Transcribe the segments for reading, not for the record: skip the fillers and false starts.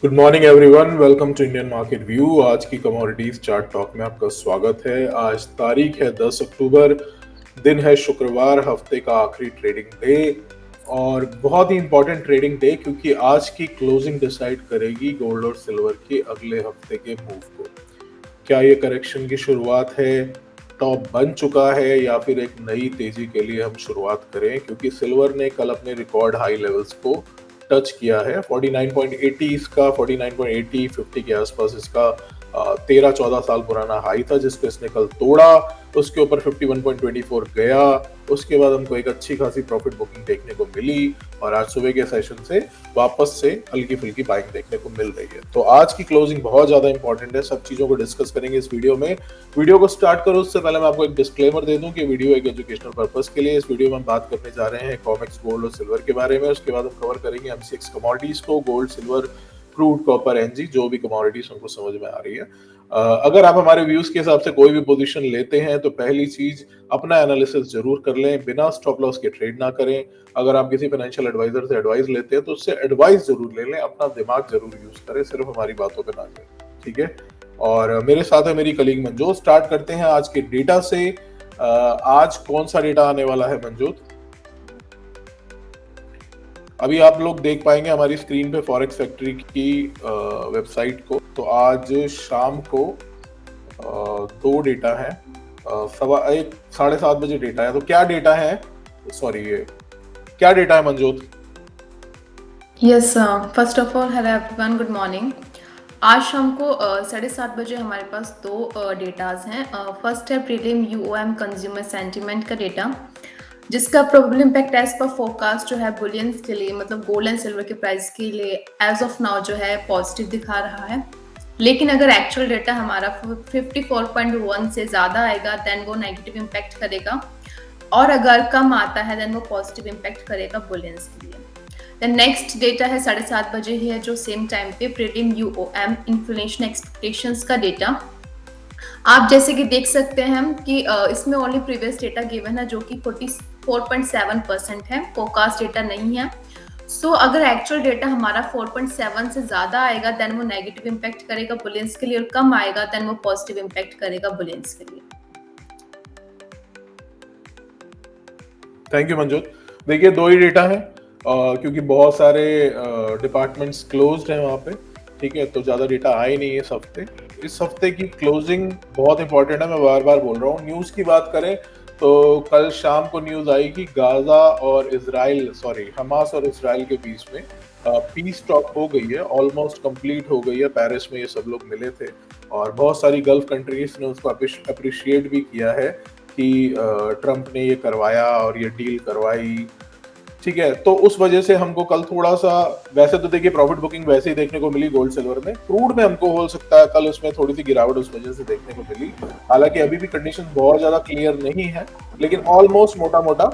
Good morning everyone, welcome to Indian market view. आज की commodities chart talk में आपका स्वागत है। आज तारीख है 10 अक्टूबर, दिन है शुक्रवार, हफ्ते का आखिरी ट्रेडिंग डे और बहुत ही इंपॉर्टेंट ट्रेडिंग डे क्योंकि आज की क्लोजिंग डिसाइड करेगी गोल्ड और सिल्वर के अगले हफ्ते के मूव को। क्या ये करेक्शन की शुरुआत है, टॉप बन चुका है या फिर एक नई तेजी के लिए हम शुरुआत करें, क्योंकि सिल्वर ने कल अपने रिकॉर्ड हाई लेवल्स को टच किया है। 49.80 इसका, 49.80 50 के आसपास इसका 13-14 साल पुराना हाई था जिसको इसने कल तोड़ा। उसके ऊपर 51.24 गया। उसके बाद हमको एक अच्छी खासी प्रॉफिट बुकिंग देखने को मिली और आज सुबह के सेशन से वापस से हल्की फुल्की बाइंग देखने को मिल रही है। तो आज की क्लोजिंग बहुत ज्यादा इंपॉर्टेंट है, सब चीजों को डिस्कस करेंगे इस वीडियो में। वीडियो को स्टार्ट करो उससे पहले मैं आपको एक डिस्क्लेमर दे दूं कि वीडियो एक एजुकेशनल पर्पस के लिए। इस वीडियो में हम बात करने जा रहे हैं कॉमेक्स, गोल्ड और सिल्वर के बारे में। उसके बाद हम कवर करेंगे M6 कमोडिटीज को, gold, silver, crude, copper, NG, जो भी कमोडिटीज हमको समझ में आ रही है। अगर आप हमारे व्यूज के हिसाब से कोई भी पोजीशन लेते हैं तो पहली चीज अपना एनालिसिस जरूर कर लें, बिना स्टॉप लॉस के ट्रेड ना करें। अगर आप किसी फाइनेंशियल एडवाइजर से एडवाइस लेते हैं तो उससे एडवाइस जरूर ले लें, अपना दिमाग जरूर यूज करें, सिर्फ हमारी बातों पे ना जाए, ठीक है। और मेरे साथ है मेरी कलीग मंजोत। स्टार्ट करते हैं आज के डेटा से। आज कौन सा डेटा आने वाला है मंजोत? अभी आप लोग देख पाएंगे हमारी स्क्रीन पे फॉरेक्स फैक्ट्री की वेबसाइट को। तो आज शाम को दो डेटा है, 7:30 बजे डेटा है। तो क्या डेटा है, सॉरी ये क्या डेटा है Manjot? Yes, first of all hello everyone, good morning. आज शाम को 7:30 बजे हमारे पास दो डेटाज हैं। फर्स्ट है प्रीलिम यूओएम कंज्यूमर सेंटीमेंट का डेटा, जिसका probable impact as per forecast जो है बुलियंस के लिए, मतलब गोल्ड एंड सिल्वर के प्राइस के लिए एज ऑफ नाउ जो है पॉजिटिव दिखा रहा है। लेकिन अगर एक्चुअल डेटा हमारा 54.1 से ज़्यादा आएगा देन वो नेगेटिव इम्पैक्ट करेगा, और अगर कम आता है देन वो पॉजिटिव इम्पैक्ट करेगा बुलियंस के लिए। द नेक्स्ट डेटा है 7:30 बजे ही है, जो सेम टाइम पे प्रीलिम यूओएम इन्फ्लेशन एक्सपेक्टेशंस का डेटा। आप जैसे कि देख सकते हैं हम कि इसमें ओनली प्रीवियस डेटा गिवन है जो कि 44.7% है, फोरकास्ट डेटा नहीं है। सो अगर एक्चुअल डेटा हमारा 4.7 से ज्यादा आएगा देन वो नेगेटिव इम्पैक्ट करेगा बुलियंस के लिए, और कम आएगा देन वो पॉजिटिव इम्पैक्ट करेगा बुलियंस के लिए। Thank you Manjot. देखिए दो ही डेटा है क्योंकि बहुत सारे डिपार्टमेंट्स क्लोज्ड हैं वहाँ पे, ठीक है। तो ज़्यादा डेटा आए नहीं है इस हफ्ते। इस हफ्ते की क्लोजिंग बहुत इंपॉर्टेंट है, मैं बार बार बोल रहा हूँ। न्यूज़ की बात करें तो कल शाम को न्यूज़ आई कि गाजा और इसराइल, सॉरी हमास और इसराइल के बीच में पीस टॉक हो गई है, ऑलमोस्ट कंप्लीट हो गई है। पेरिस में ये सब लोग मिले थे और बहुत सारी गल्फ कंट्रीज ने उसको अप्रिशिएट भी किया है कि ट्रंप ने ये करवाया और ये डील करवाई, ठीक है। तो उस वजह से हमको कल थोड़ा सा, वैसे तो देखिए प्रॉफिट बुकिंग वैसे ही देखने को मिली गोल्ड सिल्वर में। क्रूड में हमको हो सकता है कल उसमें थोड़ी सी गिरावट उस वजह से देखने को मिली। हालांकि अभी भी कंडीशन बहुत ज्यादा क्लियर नहीं है, लेकिन ऑलमोस्ट मोटा मोटा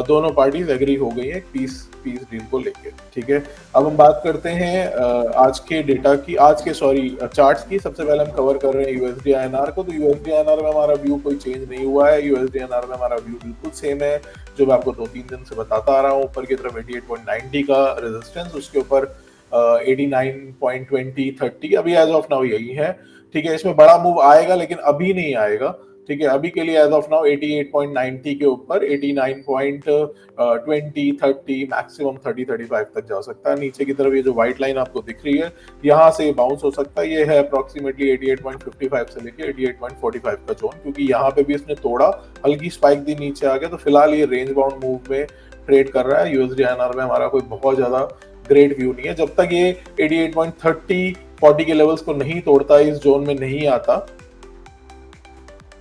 दोनों पार्टीज एग्री हो गई है पीस डील को लेके, ठीक है। अब हम बात करते हैं आज के डेटा की, आज के सॉरी चार्ट्स की। सबसे पहले हम कवर कर रहे हैं यूएसडी आईएनआर को। तो यूएसडी आईएनआर में हमारा व्यू कोई चेंज नहीं हुआ है। यूएसडी आईएनआर में हमारा व्यू बिल्कुल सेम है जो मैं आपको 2-3 दिन से बताता आ रहा हूँ। ऊपर की तरफ 88.90 का रेजिस्टेंस, उसके ऊपर 89.20 30 अभी एज ऑफ नाउ यही है, ठीक है। इसमें बड़ा मूव आएगा लेकिन अभी नहीं आएगा, ठीक है। अभी के लिए एज ऑफ नाउ 88.90 के ऊपर 89.20 30 मैक्सिमम 30-35 तक जा सकता है। नीचे की तरफ ये जो व्हाइट लाइन आपको दिख रही है, यहाँ से बाउंस हो सकता है। ये है अप्रोक्सीमेटली 88.55 से लेके 88.45 का जोन, क्योंकि यहाँ पे भी इसने तोड़ा, हल्की स्पाइक दी, नीचे आ गया। तो फिलहाल ये रेंज बाउंड मूव में ट्रेड कर रहा है। यूएसडी आईएनआर में हमारा कोई बहुत ज्यादा ग्रेट व्यू नहीं है जब तक ये 88.30 40 के लेवल्स को नहीं तोड़ता, इस जोन में नहीं आता,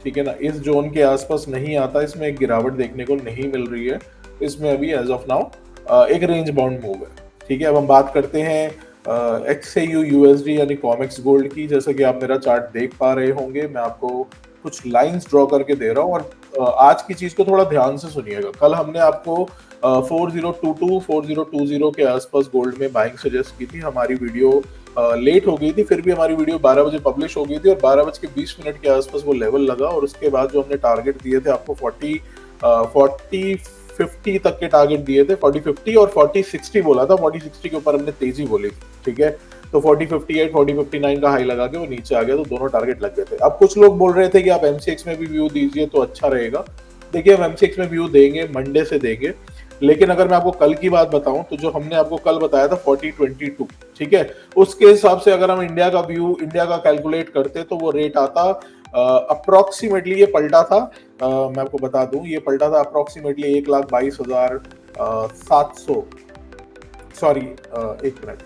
ठीक है ना। इस जोन के आसपास नहीं आता, इसमें एक गिरावट देखने को नहीं मिल रही है। इसमें अभी एज ऑफ नाउ एक रेंज बाउंड मूव है, ठीक है। अब हम बात करते हैं एक्सएयू यूएसडी यानी कॉमेक्स गोल्ड की। जैसे कि आप मेरा चार्ट देख पा रहे होंगे, मैं आपको कुछ लाइंस ड्रॉ करके दे रहा हूँ और आज की चीज को थोड़ा ध्यान से सुनिएगा। कल हमने आपको 4022 4020 के आसपास गोल्ड में बाइंग सजेस्ट की थी। हमारी वीडियो लेट हो गई थी, फिर भी हमारी वीडियो 12 बजे पब्लिश हो गई थी और 12:20 के आसपास वो लेवल लगा। और उसके बाद जो हमने टारगेट दिए थे आपको 40-50 तक के टारगेट दिए थे, 40-50 और 40-60 बोला था। 40-60 के ऊपर हमने तेजी बोली, ठीक है। तो 4058 4059 का हाई लगा के वो नीचे आ गया, तो दोनों टारगेट लग गए थे। अब कुछ लोग बोल रहे थे कि आप एमसीएक्स में भी व्यू दीजिए तो अच्छा रहेगा। देखिए हम एमसीएक्स में व्यू देंगे, मंडे से देंगे, लेकिन अगर मैं आपको कल की बात बताऊं तो जो हमने आपको कल बताया था 4022, ठीक है, उसके हिसाब से अगर हम इंडिया का व्यू, इंडिया का कैलकुलेट करते तो वो रेट आता अप्रोक्सीमेटली, ये पलटा था, मैं आपको बता दूं, ये पलटा था अप्रोक्सीमेटली 1,22,700, सॉरी एक मिनट,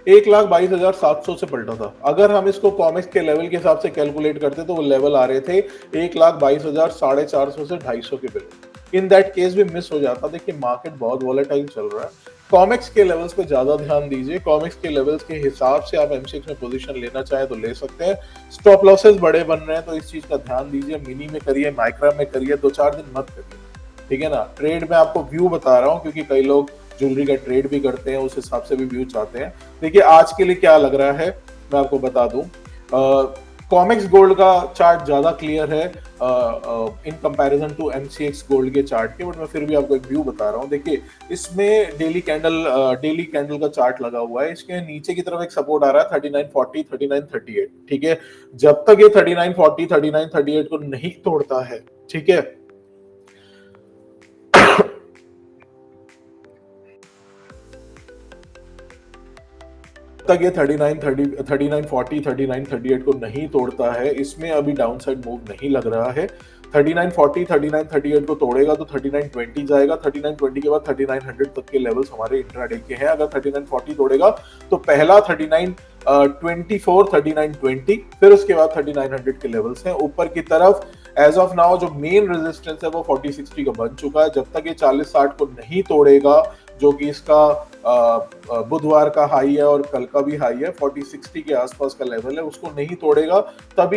1,22,700 से पलटा था। अगर हम इसको कॉमिक्स के लेवल के हिसाब से कैलकुलेट करते तो वो लेवल आ रहे थे 1,22,450 से 250 के बिलो। इन दैट केस भी मिस हो जाता। देखिए मार्केट बहुत वॉलेटाइल चल रहा है, कॉमिक्स के लेवल्स पे ज्यादा ध्यान दीजिए। कॉमिक्स के लेवल्स के हिसाब से आप एमसीएक्स में पोजीशन लेना चाहे तो ले सकते हैं। स्टॉप लॉसेस बड़े बन रहे हैं तो इस चीज का ध्यान दीजिए। मिनी में करिए, माइक्रा में करिए, 2-4 दिन मत करिए, ठीक है ना। ट्रेड में आपको व्यू बता रहा हूँ क्योंकि कई लोग ज्वेलरी का ट्रेड भी करते हैं, उस हिसाब से भी व्यू चाहते हैं। देखिए आज के लिए क्या लग रहा है मैं आपको बता दूं। कॉमिक्स गोल्ड का चार्ट ज्यादा क्लियर है in comparison to MCX gold के चार्ट के, बट मैं फिर भी आपको एक व्यू बता रहा हूँ। देखिए इसमें डेली कैंडल का चार्ट लगा हुआ है। इसके नीचे की तरफ एक सपोर्ट आ रहा है 3940 3938, ठीक है। जब तक ये 3940 3938 को नहीं तोड़ता है, ठीक है, तक ये 3940 3938 को नहीं तोड़ता है, इसमें अभी डाउनसाइड मूव नहीं लग रहा है। 3940 3938 को तोड़ेगा तो 3920 जाएगा, 3920 के बाद 3900 तक के लेवल्स हमारे इंट्राडे के हैं। अगर 3940 तोड़ेगा तो पहला 3924 3920, फिर उसके बाद 3900 के लेवल्स हैं ऊपर की तरफ। एज ऑफ नाउ जो मेन रेजिस्टेंस है वो 4060 का बन चुका है। जब तक ये 4060 को नहीं तोड़ेगा, जो कि इसका बुधवार का हाई है और कल का भी हाई है, 4060 के आसपास का लेवल है, उसको नहीं तोड़ेगा तब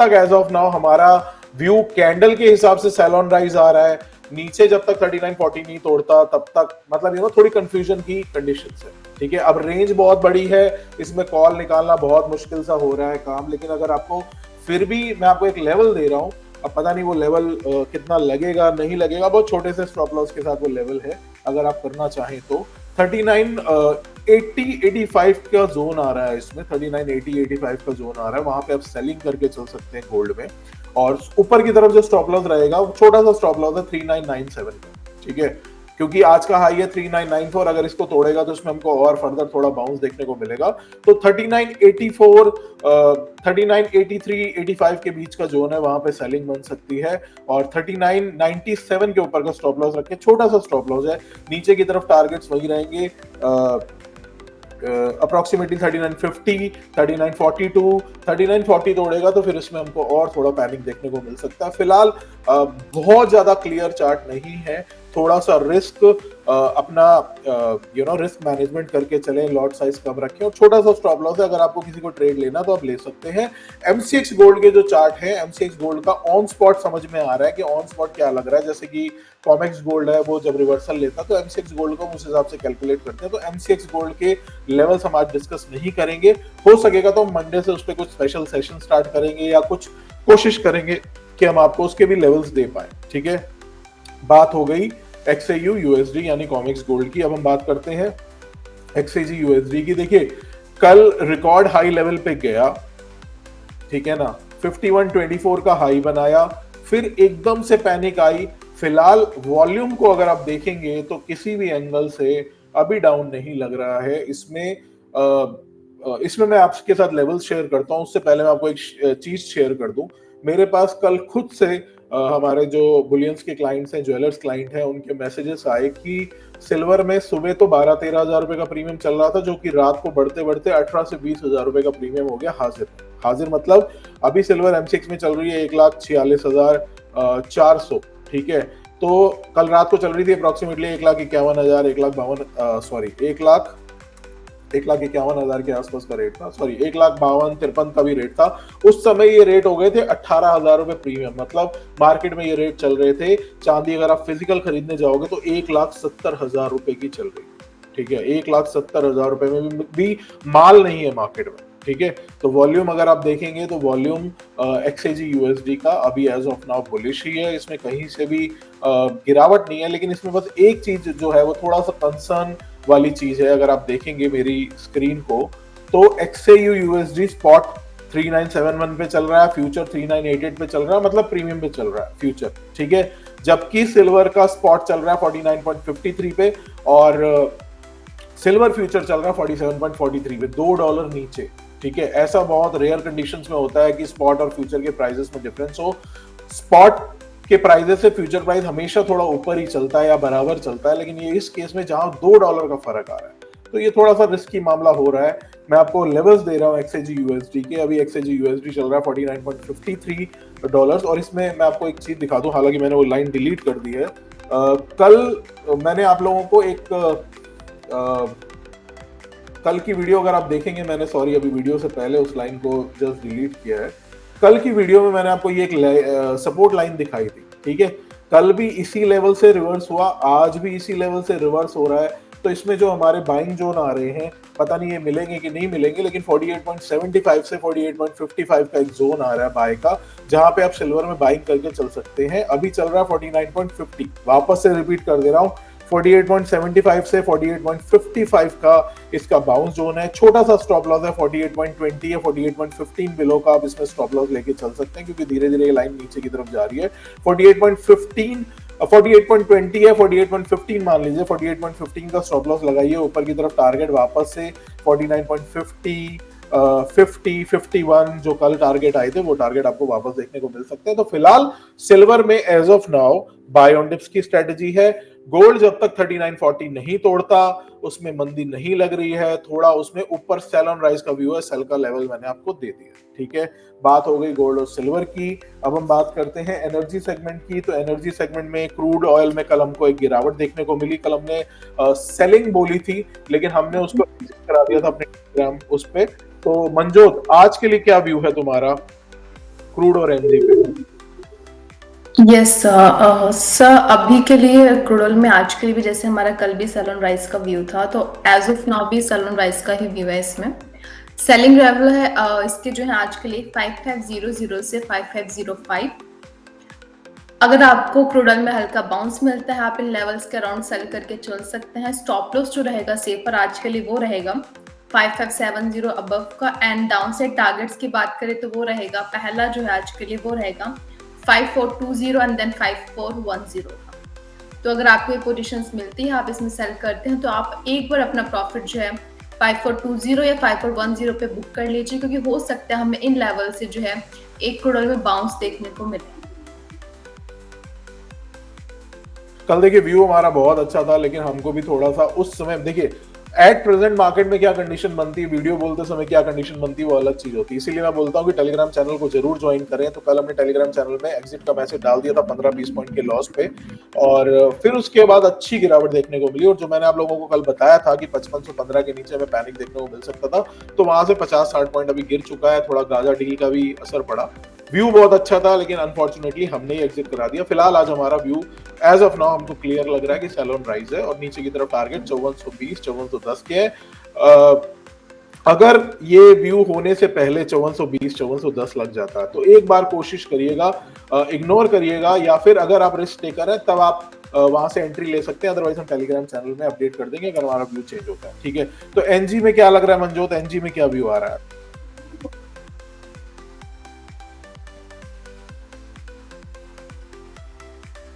तक एज ऑफ नाउ हमारा व्यू कैंडल के हिसाब से सेल ऑन राइज आ रहा है। नीचे जब तक 3940 नहीं तोड़ता तब तक मतलब थोड़ी कंफ्यूजन की कंडीशन है, ठीक है। अब रेंज बहुत बड़ी है, इसमें कॉल निकालना बहुत मुश्किल सा हो रहा है काम, लेकिन अगर आपको फिर भी मैं आपको एक लेवल दे रहा हूँ, अब पता नहीं वो लेवल कितना लगेगा नहीं लगेगा, बहुत छोटे से स्टॉप लॉस के साथ वो लेवल है। अगर आप करना चाहें तो 3980-85 का जोन आ रहा है, इसमें 3980-85 का जोन आ रहा है, वहां पे आप सेलिंग करके चल सकते हैं गोल्ड में। और ऊपर की तरफ जो स्टॉप लॉस रहेगा वो छोटा सा स्टॉप लॉस है 3997 का, ठीक है, क्योंकि आज का हाई है 3994। अगर इसको तोड़ेगा तो इसमें हमको और फर्दर थोड़ा बाउंस देखने को मिलेगा। तो 3984 3983 85 के बीच का जोन है, वहां पे सेलिंग बन सकती है। और 3997 के ऊपर का स्टॉप लॉस रखे, छोटा सा स्टॉप लॉस है। नीचे की तरफ टारगेट्स वही रहेंगे, अप्रोक्सीमेटली 3950 3942। 3940 तोड़ेगा तो फिर इसमें हमको और थोड़ा पैनिक देखने को मिल सकता है। फिलहाल बहुत ज्यादा क्लियर चार्ट नहीं है, थोड़ा सा रिस्क अपना रिस्क मैनेजमेंट करके चलें, लॉट साइज कम रखें और छोटा सा स्टॉप लॉस है। अगर आपको किसी को ट्रेड लेना तो आप ले सकते हैं। एमसीएक्स गोल्ड के जो चार्ट है, एमसीएक्स गोल्ड का ऑन स्पॉट समझ में आ रहा है कि ऑन स्पॉट क्या लग रहा है। जैसे कि कॉमेक्स गोल्ड है, वो जब रिवर्सल लेता तो एमसीएक्स गोल्ड को उस हिसाब से कैलकुलेट करते हैं। तो एमसीएक्स गोल्ड के लेवल्स हम आज डिस्कस नहीं करेंगे, हो सकेगा तो मंडे से उस पर कुछ स्पेशल सेशन स्टार्ट करेंगे या कुछ कोशिश करेंगे कि हम आपको उसके भी लेवल्स दे पाए, ठीक है। बात हो गई XAU USD यानी कॉमिक्स गोल्ड की। अब हम बात करते हैं XAG USD की। देखिए कल रिकॉर्ड हाई लेवल पे गया, ठीक है ना, 5124 का हाई बनाया, फिर एकदम से पैनिक आई। फिलहाल वॉल्यूम को अगर आप देखेंगे तो किसी भी एंगल से अभी डाउन नहीं लग रहा है। इसमें मैं आपके साथ लेवल शेयर करता हूं, उससे पहले मैं आपको एक चीज शेयर कर दूं। मेरे पास कल खुद से हमारे जो बुलियंस के क्लाइंट्स हैं, ज्वेलर्स क्लाइंट हैं, उनके मैसेजेस आए कि सिल्वर में सुबह तो 12-13 हजार रुपए का प्रीमियम चल रहा था, जो कि रात को बढ़ते बढ़ते 18 से 20 हजार रुपए का प्रीमियम हो गया हाजिर मतलब अभी सिल्वर M6 में चल रही है 1,46,400, ठीक है। तो कल रात को चल रही थी अप्रोक्सीमेटली 1,51,000 1,51,000 के आसपास का रेट था, सॉरी 1,52,53 का भी रेट था। उस समय ये रेट हो गए थे 18,000 रुपए प्रीमियम, मतलब मार्केट में ये रेट चल रहे थे। चांदी अगर आप फिजिकल खरीदने जाओगे तो 1,70,000 रुपए की चल रही है, ठीक है। 1,70,000 रुपए में भी माल नहीं है मार्केट में, ठीक है। तो वॉल्यूम अगर आप देखेंगे तो वॉल्यूम XAG USD का अभी एज ऑफ नाउ बुलिश ही है, इसमें कहीं से भी गिरावट नहीं है, लेकिन इसमें बस एक चीज जो है वो थोड़ा सा कंसर्न वाली चीज है। अगर आप देखेंगे मेरी स्क्रीन को तो XAU USD स्पॉट 3971 पे चल रहा है, फ्यूचर 3988 पे चल रहा है, मतलब प्रीमियम पे चल रहा है फ्यूचर, ठीक है। जबकि सिल्वर का स्पॉट चल रहा है 49.53 पे और सिल्वर फ्यूचर चल रहा है 47.43 पे, $2 नीचे, ठीक है। ऐसा बहुत रेयर कंडीशंस में होता है कि स्पॉट और फ्यूचर के प्राइसेस में डिफरेंस हो। स्पॉट के प्राइसेस से फ्यूचर प्राइस हमेशा थोड़ा ऊपर ही चलता है या बराबर चलता है, लेकिन ये इस केस में जहां $2 का फर्क आ रहा है तो ये थोड़ा सा रिस्की मामला हो रहा है। मैं आपको लेवल्स दे रहा हूँ XAG USD के। अभी XAG USD चल रहा है 49.53 डॉलर्स। और इसमें मैं आपको एक चीज दिखा दूं, हालांकि मैंने वो लाइन डिलीट कर दी है। कल मैंने आप लोगों को एक कल की वीडियो अगर आप देखेंगे, मैंने सॉरी अभी वीडियो से पहले उस लाइन को जस्ट डिलीट किया है। कल की वीडियो में मैंने आपको ये एक सपोर्ट लाइन दिखाई थी, ठीक है। कल भी इसी लेवल से रिवर्स हुआ, आज भी इसी लेवल से रिवर्स हो रहा है। तो इसमें जो हमारे बाइंग जोन आ रहे हैं, पता नहीं ये मिलेंगे कि नहीं मिलेंगे, लेकिन 48.75 से 48.55 का एक जोन आ रहा है बाय का, जहां पे आप सिल्वर में बाइंग करके चल सकते हैं। अभी चल रहा है 49.50, वापस से रिपीट कर दे रहा हूँ, 48.75 से 48.55 का इसका बाउंस जोन है। छोटा सा स्टॉप लॉस है 48.20 या 48.15 बिलो का, आप इसमें स्टॉप लॉस लेके चल सकते हैं, क्योंकि धीरे धीरे ये लाइन नीचे की तरफ जा रही है। 48.15 48.20 है, 48.15 मान लीजिए, 48.15 का स्टॉप लॉस लगाइए। ऊपर की तरफ टारगेट वापस से 49.50 50 51 जो कल टारगेट आए थे, वो टारगेट आपको वापस देखने को मिल सकते हैं। तो फिलहाल सिल्वर में as of now buy on dips की स्ट्रेटेजी है। गोल्ड जब तक 3940 नहीं तोड़ता, उसमें मंदी नहीं लग रही है, थोड़ा उसमें ऊपर सेल ऑन राइज का व्यू है। सेल का लेवल मैंने आपको दे दिया, ठीक है। बात हो गई गोल्ड और सिल्वर की। अब हम बात करते हैं एनर्जी सेगमेंट की। तो एनर्जी सेगमेंट में क्रूड ऑयल में कल हमको एक गिरावट देखने को मिली। कल हमने सेलिंग बोली थी, लेकिन हमने उसको करा दिया था अपने टेलीग्राम उस पे। तो मंजोत, आज के लिए क्या व्यू है तुम्हारा क्रूड और एनर्जी पे? यस सर, अभी के लिए क्रूड ऑयल में आज के लिए भी जैसे हमारा कल भी सेल ऑन राइज का व्यू था, तो एज ऑफ नाउ भी सेल ऑन राइज का ही व्यू है। इसमें सेलिंग लेवल है इसके जो है आज के लिए 5500 से 5505। अगर आपको क्रूड ऑयल में हल्का बाउंस मिलता है, आप इन लेवल्स के अराउंड सेल करके चल सकते हैं। स्टॉप लॉस जो रहेगा सेफर आज के लिए वो रहेगा 5570 अबव का। एंड डाउन साइड टारगेट्स की बात करें तो वो रहेगा, पहला जो है आज के लिए वो रहेगा 5420 एंड देन 5410 का। तो अगर आपको ये पोजीशंस मिलती है, आप इसमें सेल करते हैं, तो आप एक बार अपना प्रॉफिट जो है 5420 या 5410 पे बुक कर लीजिए, क्योंकि हो सकता है हमें इन लेवल से जो है एक क्रूड ऑयल में बाउंस देखने को मिले। कल देखिए व्यू हमारा बहुत अच्छा था, लेकिन हमको भी थोड़ा सा उस समय, देखिए एट प्रेजेंट मार्केट में क्या कंडीशन बनती है, वीडियो बोलते समय क्या कंडीशन बनती है, वो अलग चीज होती है। इसीलिए मैं बोलता हूँ कि टेलीग्राम चैनल को जरूर ज्वाइन करें। तो कल हमने टेलीग्राम चैनल में एग्जिट का मैसेज डाल दिया था 15-20 पॉइंट के लॉस पे, और फिर उसके बाद अच्छी गिरावट देखने को मिली। और जो मैंने आप लोगों को कल बताया था कि 5515 के नीचे में पैनिक देखने को मिल सकता था, तो वहां से 50-60 पॉइंट अभी गिर चुका है। थोड़ा गाजा डील का भी असर पड़ा। व्यू बहुत अच्छा था, लेकिन अनफॉर्चुनेटली हमने ही एग्जिट करा दिया। फिलहाल आज हमारा व्यू एज ऑफ नाउ हमको क्लियर लग रहा है कि सेल ऑन राइज है, और नीचे की तरफ टारगेट 5420 5410 के है। अगर ये व्यू होने से पहले 5420 5410 लग जाता है, तो एक बार कोशिश करिएगा, इग्नोर करिएगा, या फिर अगर आप रिस्क टेकर हैं तब आप वहां से एंट्री ले सकते हैं। अदरवाइज हम टेलीग्राम चैनल में अपडेट कर देंगे अगर हमारा व्यू चेंज होता है, ठीक है। तो एनजी में क्या लग रहा है मंजोत, एनजी में क्या व्यू आ रहा है?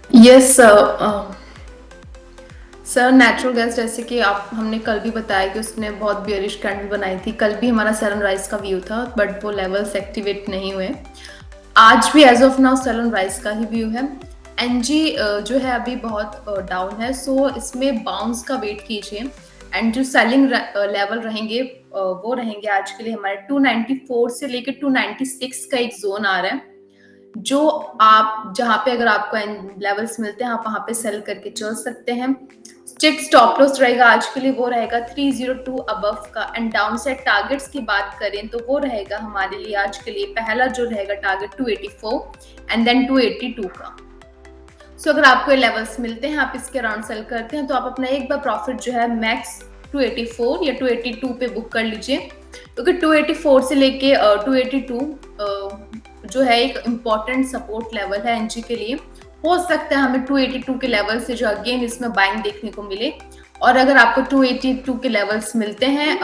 यस सर, नेचुरल गैस जैसे कि आप हमने कल भी बताया कि उसने बहुत बियरिश कैंडल बनाई थी। कल भी हमारा सेल ऑन राइज का व्यू था, बट वो लेवल्स एक्टिवेट नहीं हुए। आज भी as of now sell on rise का ही व्यू है। एनजी जो है अभी बहुत डाउन है, सो इसमें बाउंस का वेट कीजिए। एंड जो सेलिंग लेवल रहेंगे वो रहेंगे आज के लिए हमारे 294 से लेकर 296 का एक जोन आ रहा है, जो आप जहां पे अगर आपको लेवल्स मिलते हैं आप वहां पे सेल करके चल सकते हैं। स्ट्रिक्ट स्टॉप लॉस रहेगा आज के लिए, वो रहेगा 302 अबव का। एंड डाउन साइड टारगेट्स की बात करें तो वो रहेगा हमारे लिए आज के लिए, पहला जो रहेगा टारगेट 284 एंड देन 282 का। सो अगर आपको ये लेवल्स मिलते हैं, आप इसके अराउंड सेल करते हैं, तो आप अपना एक बार प्रॉफिट जो है मैक्स 284 या 282 पे बुक कर लीजिए। क्योंकि 284 से लेके 282 जो है एक इम्पोर्टेंट सपोर्ट लेवल है एनजी के लिए। हो सकता है हमें 282 के लेवल से जो अगेन इसमें बाइंग देखने को मिले, और अगर आपको 282 के लेवल्स मिलते हैं,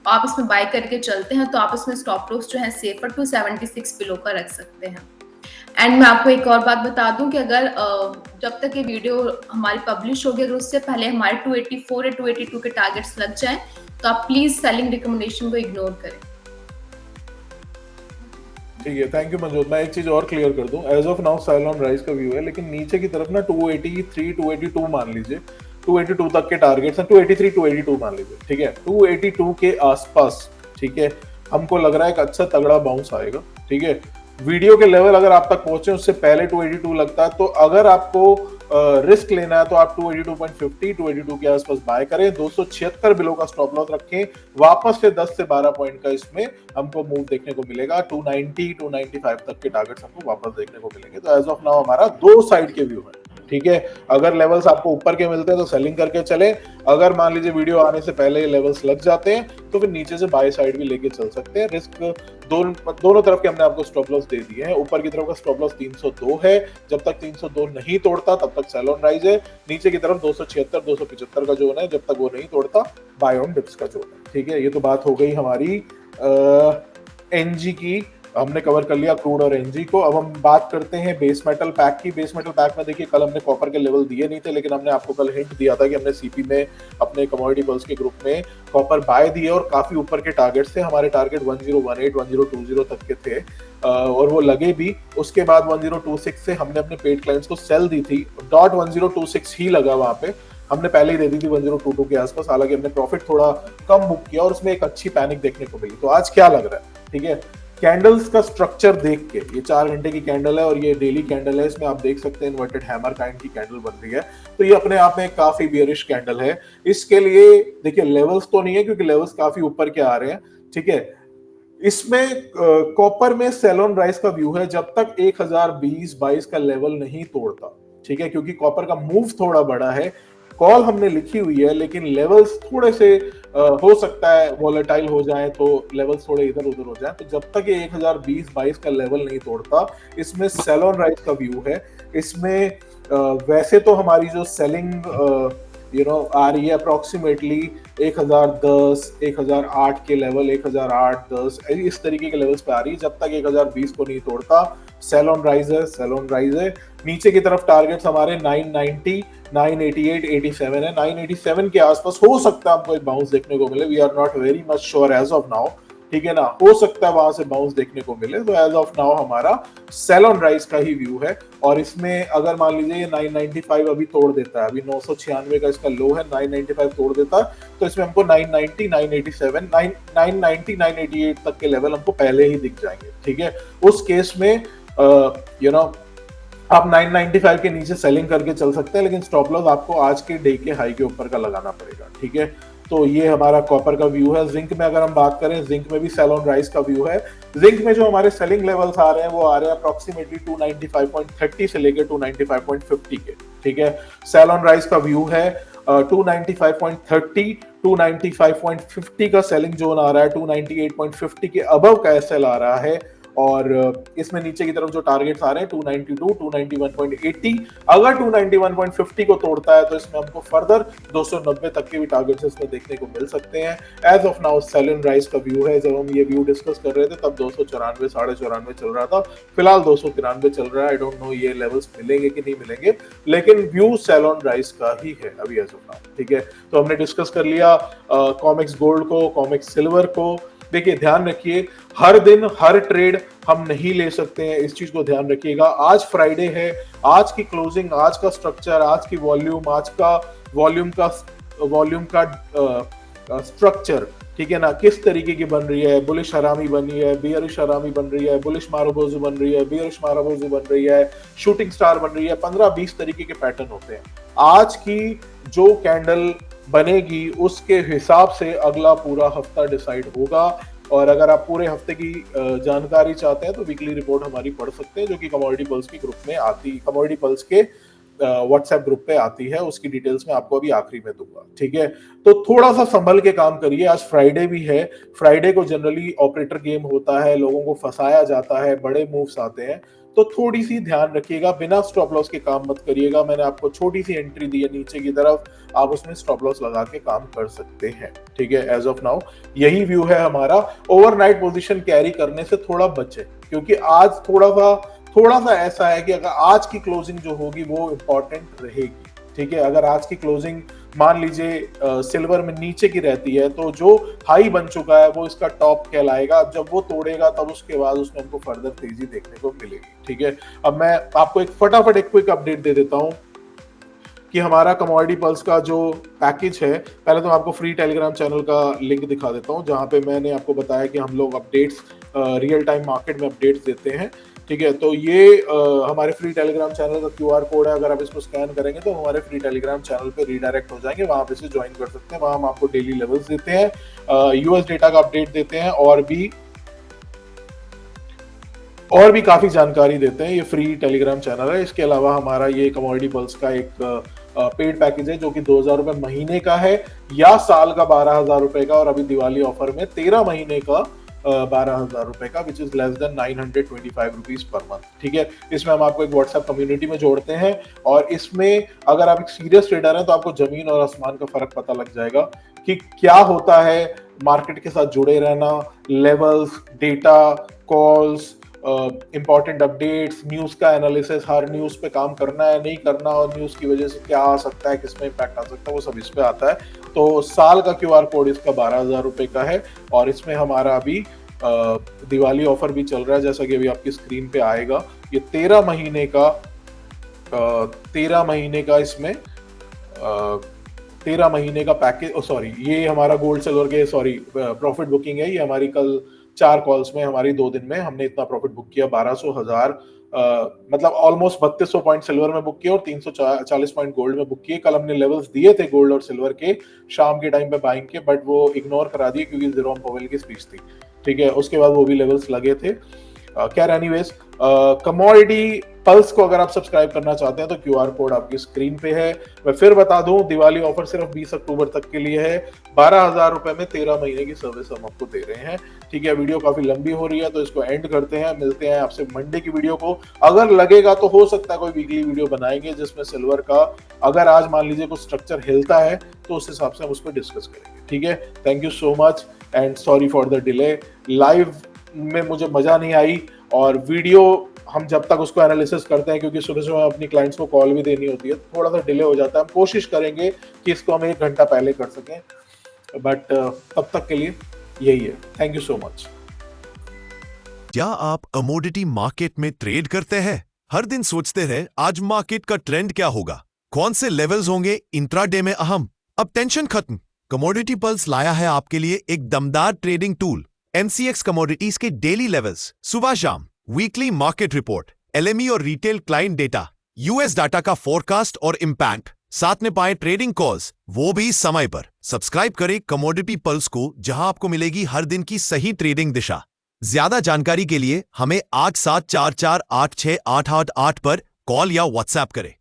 आप इसमें बाय करके चलते हैं, तो आप इसमें स्टॉप लॉस जो है सेफर 276 बिलो का रख सकते हैं। एंड मैं आपको एक और बात बता दूं कि अगर जब तक ये वीडियो हमारी पब्लिश होगी, अगर उससे पहले हमारे 284 या 282 के टारगेट्स लग जाएं, तो आप प्लीज सेलिंग रिकमेंडेशन को इग्नोर करें। ठीक है, थैंक यू मंजूर। मैं एक चीज और क्लियर कर दूं, as of now sell on rise का व्यू है, लेकिन नीचे की तरफ ना 283 282 मान लीजिए, 282 तक के टारगेट्स हैं, 283 282 मान लीजिए, ठीक है, 282 के आसपास, ठीक है, हमको लग रहा है एक अच्छा तगड़ा बाउंस आएगा, ठीक है। वीडियो के लेवल अगर आप तक पहुंचे उससे पहले 282 लगता है, तो अगर आपको रिस्क लेना है तो आप 282.50 282 के आसपास बाय करें, 276 बिलो का स्टॉप लॉस रखें। वापस से 10 से 12 पॉइंट का इसमें हमको मूव देखने को मिलेगा, 290 295 तक के टारगेट्स हमको वापस देखने को मिलेंगे। तो एज ऑफ नाउ हमारा दो साइड के व्यू है, ठीक है। अगर लेवल्स आपको ऊपर के मिलते हैं तो सेलिंग करके चले, अगर मान लीजिए वीडियो आने से पहले ये लेवल्स लग जाते हैं तो फिर नीचे से बाय साइड भी लेके चल सकते हैं। रिस्क दोनों तरफ के हमने आपको स्टॉप लॉस दे दिए हैं। ऊपर की तरफ का स्टॉप लॉस 302 है, जब तक 302 नहीं तोड़ता तब तक सेल ऑन राइज है। नीचे की तरफ 276 275 का जोन है, जब तक वो नहीं तोड़ता बाय ऑन डिप्स का जोन है, ठीक है। ये तो बात हो गई हमारी एनजी की, हमने कवर कर लिया क्रूड और एनजी को। अब हम बात करते हैं बेस मेटल पैक की। बेस मेटल पैक में देखिए कल हमने कॉपर के लेवल दिए नहीं थे, लेकिन हमने आपको कल हिंट दिया था कि हमने सीपी में अपने कमोडिटी पल्स के ग्रुप में कॉपर बाय दिए और काफी ऊपर के टारगेट्स थे। हमारे टारगेट 1018 1020 तक के थे और वो लगे भी। उसके बाद 1026 से हमने अपने पेड क्लाइंट्स को सेल दी थी, डॉट 1026 ही लगा वहां पे, हमने पहले ही दे दी थी 1022 के आसपास। हालांकि हमने प्रॉफिट थोड़ा कम बुक किया और उसमें एक अच्छी पैनिक देखने को मिली। तो आज क्या लग रहा है, ठीक है, कैंडल्स का स्ट्रक्चर देख के, ये 4 घंटे की कैंडल है और ये डेली कैंडल है, इसमें आप देख सकते हैं इन्वर्टेड हैमर काइंड की कैंडल बन रही है। तो ये अपने आप में काफी बियरिश कैंडल है। इसके लिए देखिए लेवल्स तो नहीं है क्योंकि लेवल्स काफी ऊपर के आ रहे हैं, ठीक है। इसमें कॉपर में सेल ऑन राइज का व्यू है जब तक 1020-22 का लेवल नहीं तोड़ता, ठीक है, क्योंकि कॉपर का मूव थोड़ा बड़ा है। कॉल हमने लिखी हुई है लेकिन लेवल्स थोड़े से हो सकता है वॉलेटाइल हो जाए, तो लेवल्स थोड़े इधर उधर हो जाए। तो जब तक ये 1020-22 का लेवल नहीं तोड़ता, इसमें सेल ऑन राइज का व्यू है। इसमें वैसे तो हमारी जो सेलिंग आ रही है अप्रोक्सीमेटली 1010 1008 के लेवल, 1008-10 इस तरीके के लेवल्स पे आ रही है। जब तक 1020 को नहीं तोड़ता सेल ऑन राइज है, सेल ऑन राइज है। नीचे की तरफ टारगेट्स हमारे 990 988 87 है। 987 के आसपास हो सकता है हमको एक बाउंस देखने को मिले। We are not very much sure as of now, ठीक है ना, हो सकता है वहां से बाउंस देखने को मिले। तो एज ऑफ नाउ हमारा सेल ऑन राइज का ही व्यू है। और इसमें अगर मान लीजिए ये 995 अभी तोड़ देता है, अभी 996 का इसका लो है, 995 तोड़ देता है तो इसमें हमको 990 987 990 988 तक के लेवल हमको पहले ही दिख जाएंगे, ठीक है। उस केस में आप 995 के नीचे सेलिंग करके चल सकते हैं, लेकिन स्टॉप लॉस आपको आज के डे के हाई के ऊपर का लगाना पड़ेगा, ठीक है। तो ये हमारा कॉपर का व्यू है। जिंक में अगर हम बात करें, जिंक में भी सेल ऑन राइज का व्यू है। जिंक में जो हमारे सेलिंग लेवल्स आ रहे हैं वो आ रहे हैं अप्रोक्सीमेटली 295.30 से लेकर 295.50 के, ठीक है। सेल ऑन राइज का व्यू है 295.30 295.50 का सेलिंग जोन आ रहा है, 298.50 के अबव का एसएल आ रहा है। और इसमें नीचे की तरफ जो टारगेट्स आ रहे हैं 292 291.80, अगर 291.50 को तोड़ता है तो इसमें हमको फर्दर 290 तक के भी टारगेट्स इसमें देखने को मिल सकते हैं। As of now sell on rise का व्यू है। जब हम ये व्यू डिस्कस कर रहे थे तब 294 4.94 चल रहा था, फिलहाल 293 चल रहा है। आई डोंट नो ये लेवल्स मिलेंगे कि नहीं मिलेंगे, लेकिन व्यू सेल ऑन राइज का ही है अभी एज ऑफ नाउ, ठीक है। तो हमने डिस्कस कर लिया कॉमेक्स गोल्ड को, कॉमेक्स सिल्वर को। देखिए ध्यान रखिए, हर दिन हर ट्रेड हम नहीं ले सकते हैं, इस चीज को ध्यान रखिएगा। आज फ्राइडे है, आज की क्लोजिंग, आज का स्ट्रक्चर, आज की वॉल्यूम, आज का वॉल्यूम का स्ट्रक्चर, ठीक है ना, किस तरीके की बन रही है। बुलिश हरामी बन रही है, बियरिश हरामी बन रही है, बुलिश मारोबोजू बन रही है, बियरिश मारोबोजू बन रही है, शूटिंग स्टार बन रही है। 15-20 तरीके के पैटर्न होते हैं। आज की जो कैंडल बनेगी उसके हिसाब से अगला पूरा हफ्ता डिसाइड होगा। और अगर आप पूरे हफ्ते की जानकारी चाहते हैं तो वीकली रिपोर्ट हमारी पढ़ सकते हैं, जो कि कमोडिटी पल्स के ग्रुप में आती, कमोडिटी पल्स के व्हाट्सएप ग्रुप पे आती है, उसकी डिटेल्स मैं आपको अभी आखिरी में दूंगा, ठीक है। तो थोड़ा सा संभल के काम करिए, आज फ्राइडे भी है, फ्राइडे को जनरली ऑपरेटर गेम होता है, लोगों को फंसाया जाता है, बड़े मूव्स आते हैं, तो थोड़ी सी ध्यान रखिएगा, बिना स्टॉप लॉस के काम मत करिएगा। मैंने आपको छोटी सी एंट्री दी है नीचे की तरफ, आप उसमें स्टॉप लॉस लगा के काम कर सकते हैं, ठीक है। एज ऑफ नाउ यही व्यू है हमारा। ओवरनाइट पोजीशन कैरी करने से थोड़ा बचे, क्योंकि आज थोड़ा सा ऐसा है कि अगर आज की क्लोजिंग जो होगी वो इंपॉर्टेंट रहेगी, ठीक है। अगर आज की क्लोजिंग मान लीजिए सिल्वर में नीचे की रहती है, तो जो हाई बन चुका है वो इसका टॉप कहलाएगा। अब जब वो तोड़ेगा तब उसके बाद उसमें हमको फर्दर तेजी देखने को मिलेगी, ठीक है। अब मैं आपको फटाफट एक क्विक अपडेट दे देता हूं कि हमारा कमोडिटी पल्स का जो पैकेज है, पहले तो मैं आपको फ्री टेलीग्राम चैनल का लिंक दिखा देता हूं, जहां पे मैंने आपको बताया कि हम लोग अपडेट्स रियल टाइम मार्केट में अपडेट्स देते हैं, ठीक है। तो ये हमारे फ्री टेलीग्राम चैनल का क्यूआर कोड है, अगर आप इसको स्कैन करेंगे तो हमारे फ्री टेलीग्राम चैनल पे रीडायरेक्ट हो जाएंगे, वहां पे से ज्वाइन कर सकते हैं। वहां हम आपको डेली लेवल्स देते हैं, यूएस डेटा का अपडेट देते हैं, और भी काफी जानकारी देते हैं। ये फ्री टेलीग्राम चैनल है। इसके अलावा हमारा ये कमोडिटी पल्स का एक पेड पैकेज है जो कि 2,000 रुपए महीने का है या साल का 12,000 रुपए का, और अभी दिवाली ऑफर में 13 महीने का 12,000 रुपए का, which is less than 925 rupees per month, ठीक है। इसमें हम आपको एक व्हाट्सएप कम्युनिटी में जोड़ते हैं, और इसमें अगर आप एक सीरियस ट्रेडर हैं तो आपको जमीन और आसमान का फर्क पता लग जाएगा कि क्या होता है मार्केट के साथ जुड़े रहना, levels, data, calls, important updates, news का एनालिसिस, हर न्यूज पे काम करना है नहीं करना, और न्यूज की वजह से क्या आ सकता है, किसमें इंपैक्ट आ सकता है, वो सब इस पे आता है। तो साल का क्यूआर कोड इसका 12,000 रुपए का है, और इसमें हमारा अभी दिवाली ऑफर भी चल रहा है, जैसा कि अभी आपकी स्क्रीन पे आएगा। ये 13 महीने का इसमें 13 महीने का पैकेज, सॉरी ये हमारा गोल्ड सिल्वर के प्रॉफिट बुकिंग है। ये हमारी कल 4 कॉल्स में, हमारी 2 दिन में हमने इतना प्रॉफिट बुक किया, 1200 हजार, मतलब ऑलमोस्ट 3200 पॉइंट सिल्वर में बुक किए और 340 पॉइंट गोल्ड में बुक किए। कल हमने लेवल्स दिए थे गोल्ड और सिल्वर के शाम के टाइम पे बाइंग के, बट वो इग्नोर करा दिए क्योंकि जेरोम पवेल की स्पीच थी, ठीक है। उसके बाद वो भी लेवल्स लगे थे। खैर एनीवेज, कमोडिटी पल्स को अगर आप सब्सक्राइब करना चाहते हैं तो क्यूआर कोड आपकी स्क्रीन पे है। मैं फिर बता दूं, दिवाली ऑफर सिर्फ 20 अक्टूबर तक के लिए है। 12,000 रुपए में 13 महीने की सर्विस हम आपको दे रहे हैं, ठीक है। वीडियो काफी लंबी हो रही है तो इसको एंड करते हैं, मिलते हैं आपसे मंडे की वीडियो को। अगर लगेगा तो हो सकता है कोई वीकली वीडियो बनाएंगे जिसमें सिल्वर का, अगर आज मान लीजिए कुछ स्ट्रक्चर हिलता है तो उस हिसाब से हम उस पर डिस्कस करेंगे, ठीक है। Thank you so much and sorry for the delay. Live में मुझे मजा नहीं आई, और वीडियो हम जब तक उसको एनालिसिस करते हैं, क्योंकि सुबह सुबह अपनी क्लाइंट्स को कॉल भी देनी होती है, थोड़ा सा डिले हो जाता है। हम कोशिश करेंगे कि इसको हम 1 घंटा पहले कर सकें, बट तब तक के लिए यही है। Thank you so much. क्या आप कमोडिटी मार्केट में ट्रेड करते हैं? हर दिन सोचते रहे आज मार्केट का ट्रेंड क्या होगा, कौन से लेवल्स होंगे इंट्राडे में अहम। अब टेंशन खत्म, कमोडिटी पल्स लाया है आपके लिए एक दमदार ट्रेडिंग टूल। एमसीएक्स कमोडिटीज के डेली लेवल्स, सुबह शाम, वीकली मार्केट रिपोर्ट, एलएमई और retail client data, US data का फोरकास्ट और इंपैक्ट, साथ में पाए ट्रेडिंग कॉल्स, वो भी समय पर। सब्सक्राइब करें कमोडिटी पल्स को, जहां आपको मिलेगी हर दिन की सही ट्रेडिंग दिशा। ज्यादा जानकारी के लिए हमें 8744868888 पर कॉल या व्हाट्सएप करें।